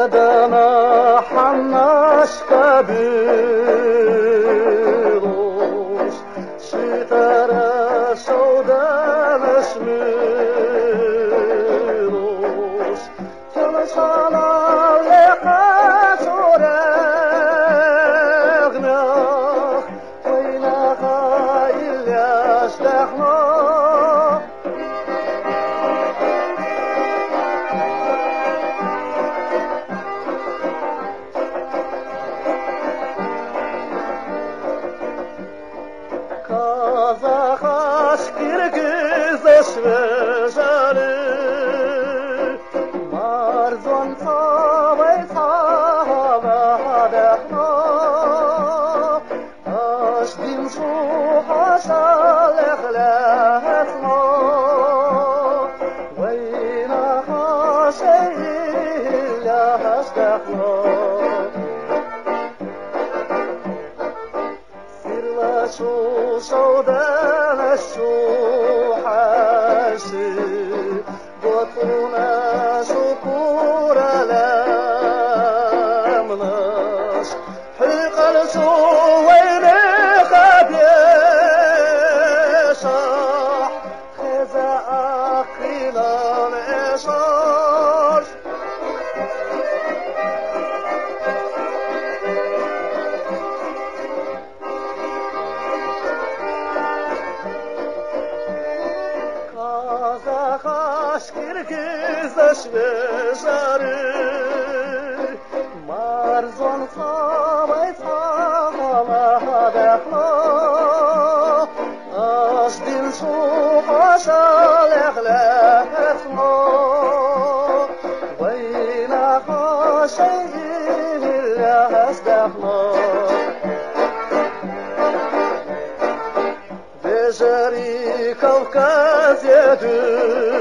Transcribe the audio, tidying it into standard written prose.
دنا حناش كبيروش شترى سودان اسميروش تلصالا لقات ورغنا وينا غايل يستحنا Kazakhaş Kırgız sveşali Marzon savay savadakna Aşdin şu haşal ehletna Veyna haşeyil yastakna شو سودان الشوحاسي بطونا شكور لامناش حلق السوين خبيشح خزا أقيلان إشاش Kazakhaş Kırgız sveşari Marzon savay savadakna Aşdin şu haşal ehletna Veyna haşeyil yastakna Бежари Кавказ еду